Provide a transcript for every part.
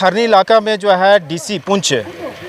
हरनी इलाका में जो है डीसी पुंछ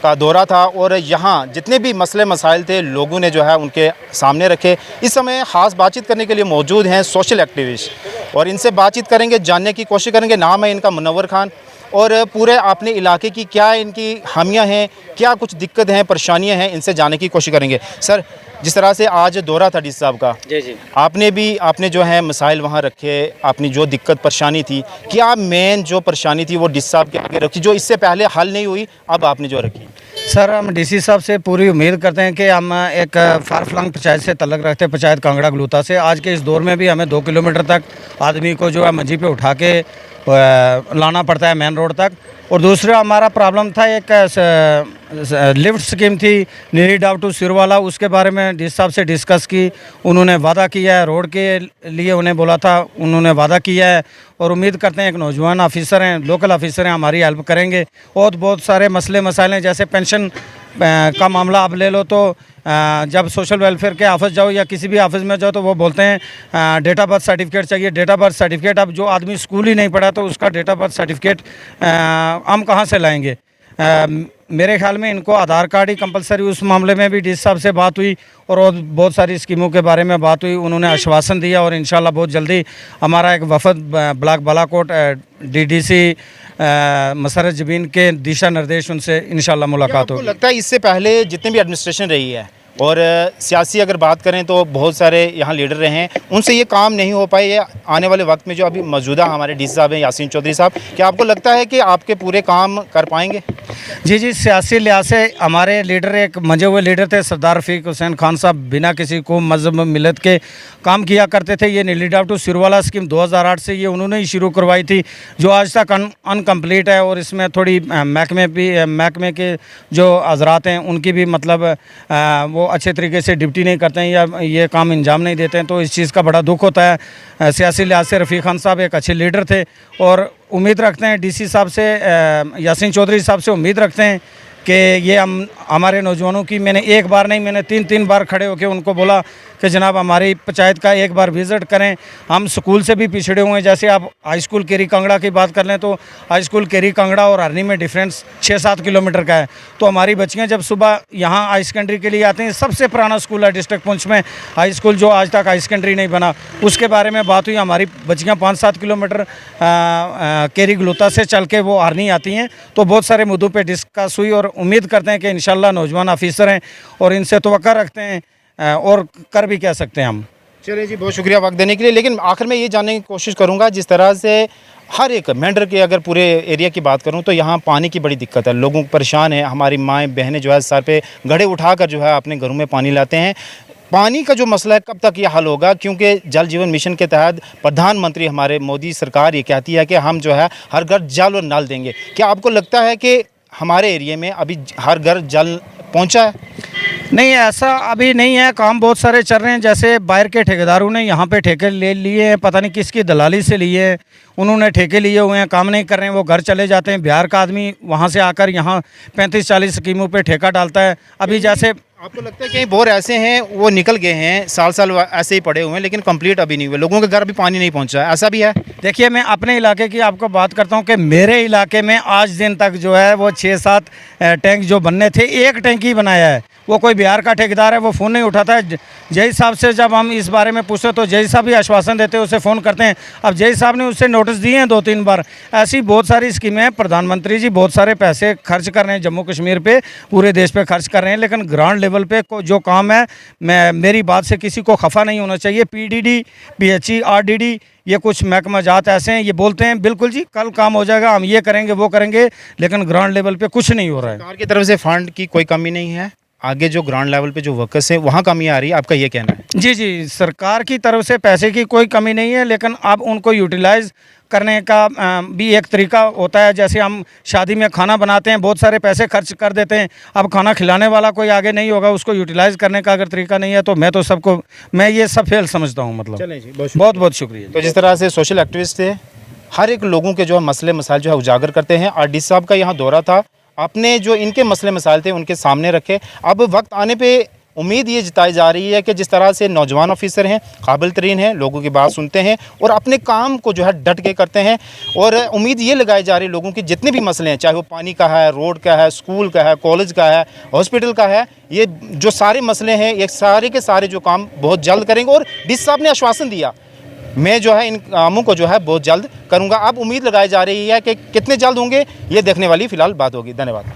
का दौरा था और यहाँ जितने भी मसले मसाइल थे लोगों ने जो है उनके सामने रखे। इस समय ख़ास बातचीत करने के लिए मौजूद हैं सोशल एक्टिविस्ट और इनसे बातचीत करेंगे, जानने की कोशिश करेंगे। नाम है इनका मुनव्वर खान और पूरे अपने इलाके की क्या इनकी खामियां हैं, क्या कुछ दिक्कत हैं, परेशानियां हैं, इनसे जानने की कोशिश करेंगे। सर, जिस तरह से आज दौरा था डीसी साहब का, जी आपने जो है मसाइल वहाँ रखे, अपनी जो दिक्कत परेशानी थी, क्या मेन जो परेशानी थी वो डीसी साहब के आगे रखी जो इससे पहले हल नहीं हुई, अब आपने जो रखी? सर, हम डीसी साहब से पूरी उम्मीद करते हैं कि हम एक फार फ्लंग पंचायत से तल्लक रखते हैं, पंचायत कांगड़ा गलूता से। आज के इस दौर में भी हमें 2 किलोमीटर तक आदमी को जो है मंजी पे उठा के लाना पड़ता है मेन रोड तक। और दूसरा हमारा प्रॉब्लम था, एक लिफ्ट स्कीम थी नीरी डाउ टू सिरवाला, उसके बारे में डीसी साहब से डिस्कस की। उन्होंने वादा किया है, रोड के लिए उन्हें बोला था, उन्होंने वादा किया है और उम्मीद करते हैं एक नौजवान ऑफिसर हैं, लोकल ऑफिसर हैं, हमारी हेल्प करेंगे। और बहुत सारे मसले मसाइल हैं, जैसे पेंशन का मामला आप ले लो तो जब सोशल वेलफेयर के ऑफिस जाओ या किसी भी ऑफिस में जाओ तो वो बोलते हैं डेट ऑफ बर्थ सर्टिफिकेट चाहिए, डेट ऑफ बर्थ सर्टिफिकेट। अब जो आदमी स्कूल ही नहीं पढ़ा तो उसका डेट ऑफ बर्थ सर्टिफिकेट हम कहाँ से लाएंगे? मेरे ख्याल में इनको आधार कार्ड ही कंपलसरी। उस मामले में भी डीसी साहब से बात हुई और बहुत सारी स्कीमों के बारे में बात हुई। उन्होंने आश्वासन दिया और इंशाल्लाह बहुत जल्दी हमारा एक वफद ब्लॉक बालाकोट डीडीसी मसरत जबीन के दिशा निर्देश उनसे इंशाल्लाह मुलाकात होगी। लगता है इससे पहले जितने भी एडमिनिस्ट्रेशन रही है और सियासी अगर बात करें तो बहुत सारे यहाँ लीडर रहे हैं, उनसे ये काम नहीं हो पाए। ये आने वाले वक्त में जो अभी मौजूदा हमारे डीसी साहब हैं यासीन चौधरी साहब, क्या आपको लगता है कि आपके पूरे काम कर पाएंगे? जी, सियासी लिहाज से हमारे लीडर एक मंजे हुए लीडर थे, सरदार रफीक हुसैन खान साहब, बिना किसी को मजहब मिलत के काम किया करते थे। ये नीली डाउ टू सिरवाला स्कीम 2008 से ये उन्होंने ही शुरू करवाई थी, जो आज तक अनकम्प्लीट है। और इसमें थोड़ी महकमे के जो हजरात हैं उनकी भी मतलब वो अच्छे तरीके से ड्यूटी नहीं करते हैं या ये काम अंजाम नहीं देते हैं, तो इस चीज़ का बड़ा दुख होता है। सियासी लिहाज से रफ़ीक खान साहब एक अच्छे लीडर थे और उम्मीद रखते हैं डीसी साहब से, यासीन चौधरी साहब से उम्मीद रखते हैं कि ये हमारे नौजवानों की, मैंने एक बार नहीं, मैंने 3 बार खड़े होकर उनको बोला कि जनाब हमारी पंचायत का एक बार विज़िट करें। हम स्कूल से भी पिछड़े हुए हैं, जैसे आप हाई स्कूल केरी कांगड़ा की बात कर लें तो हाई स्कूल केरी कांगड़ा और हरनी में डिफरेंस 6-7 किलोमीटर का है। तो हमारी बच्चियां जब सुबह यहाँ हाई सेकेंडरी के लिए आती हैं, सबसे पुराना स्कूल है डिस्ट्रिक्ट पुंछ में हाई स्कूल, जो आज तक हाई सेकेंडरी नहीं बना, उसके बारे में बात हुई। हमारी बच्चियाँ 5-7 किलोमीटर केरी गलूता से चल के वो हरनी आती हैं। तो बहुत सारे मुद्दों पर डिस्कस हुई और उम्मीद करते हैं कि इंशाल्लाह नौजवान ऑफिसर हैं और इनसे तवक्का रखते हैं और कर भी कह सकते हैं हम। चलिए जी, बहुत शुक्रिया वक्त देने के लिए। लेकिन आखिर में ये जानने की कोशिश करूँगा, जिस तरह से हर एक मेंढर के अगर पूरे एरिया की बात करूँ तो यहाँ पानी की बड़ी दिक्कत है, लोगों को परेशान है। हमारी माएँ बहनें जो है सर पे घड़े उठाकर जो है अपने घरों में पानी लाते हैं। पानी का जो मसला है कब तक ये हल होगा? क्योंकि जल जीवन मिशन के तहत प्रधानमंत्री हमारे मोदी सरकार ये कहती है कि हम जो है हर घर जल और नल देंगे। क्या आपको लगता है कि हमारे एरिया में अभी हर घर जल पहुँचा है? नहीं, ऐसा अभी नहीं है। काम बहुत सारे चल रहे हैं, जैसे बाहर के ठेकेदारों ने यहाँ पे ठेके ले लिए हैं, पता नहीं किसकी दलाली से लिए हैं, उन्होंने ठेके लिए हुए हैं, काम नहीं कर रहे हैं, वो घर चले जाते हैं। बिहार का आदमी वहाँ से आकर यहाँ 35-40 स्कीमों पे ठेका डालता है। अभी जैसे आपको लगता है कहीं बोर ऐसे हैं वो निकल गए हैं, साल ऐसे ही पड़े हुए हैं, लेकिन कंप्लीट अभी नहीं हुए, लोगों के घर अभी पानी नहीं पहुंचा है, ऐसा भी है? देखिए, मैं अपने इलाके की आपको बात करता हूं कि मेरे इलाके में आज दिन तक जो है वो 6-7 टैंक जो बनने थे, एक टैंक ही बनाया है। वो कोई बिहार का ठेकेदार है, वो फ़ोन नहीं उठाता है। जय साहब से जब हम इस बारे में पूछते तो जय साहब भी आश्वासन देते हैं, उसे फ़ोन करते हैं। अब जय साहब ने उससे नोटिस दिए हैं 2-3 बार। ऐसी बहुत सारी स्कीमें हैं। प्रधानमंत्री जी बहुत सारे पैसे खर्च कर रहे हैं जम्मू कश्मीर पे, पूरे देश पे खर्च कर रहे हैं, लेकिन ग्राउंड लेवल पे जो काम है, मेरी बात से किसी को खफा नहीं होना चाहिए। PDD, PHE, RDD ये कुछ महकमा जात ऐसे हैं, ये बोलते हैं बिल्कुल जी कल काम हो जाएगा, हम ये करेंगे वो करेंगे, लेकिन ग्राउंड लेवल पे कुछ नहीं हो रहा है। सरकार की तरफ से फंड की कोई कमी नहीं है, आगे जो ग्राउंड लेवल पे जो वर्कर्स हैं वहाँ कमी आ रही है, आपका ये कहना है? जी, सरकार की तरफ से पैसे की कोई कमी नहीं है, लेकिन अब उनको यूटिलाइज़ करने का भी एक तरीका होता है। जैसे हम शादी में खाना बनाते हैं, बहुत सारे पैसे खर्च कर देते हैं, अब खाना खिलाने वाला कोई आगे नहीं होगा, उसको यूटिलाइज़ करने का अगर तरीका नहीं है तो मैं ये सब फेल समझता हूँ। मतलब चलें जी, बहुत बहुत शुक्रिया। तो जिस तरह से सोशल एक्टिविस्ट थे, हर एक लोगों के जो है मसले मसाइल जो है उजागर करते हैं, और डीसी साहब का यहाँ दौरा था, आपने जो इनके मसले मसाइल थे उनके सामने रखे। अब वक्त आने पे उम्मीद ये जताई जा रही है कि जिस तरह से नौजवान ऑफिसर हैं, काबिल तरीन हैं, लोगों की बात सुनते हैं और अपने काम को जो है डट के करते हैं, और उम्मीद ये लगाई जा रही है लोगों की जितने भी मसले हैं, चाहे वो पानी का है, रोड का है, स्कूल का है, कॉलेज का है, हॉस्पिटल का है, ये जो सारे मसले हैं ये सारे के सारे जो काम बहुत जल्द करेंगे। और डीसी साहब ने आश्वासन दिया, मैं जो है इन कामों को जो है बहुत जल्द करूँगा। अब उम्मीद लगाई जा रही है कि कितने जल्द होंगे ये देखने वाली फ़िलहाल बात होगी। धन्यवाद।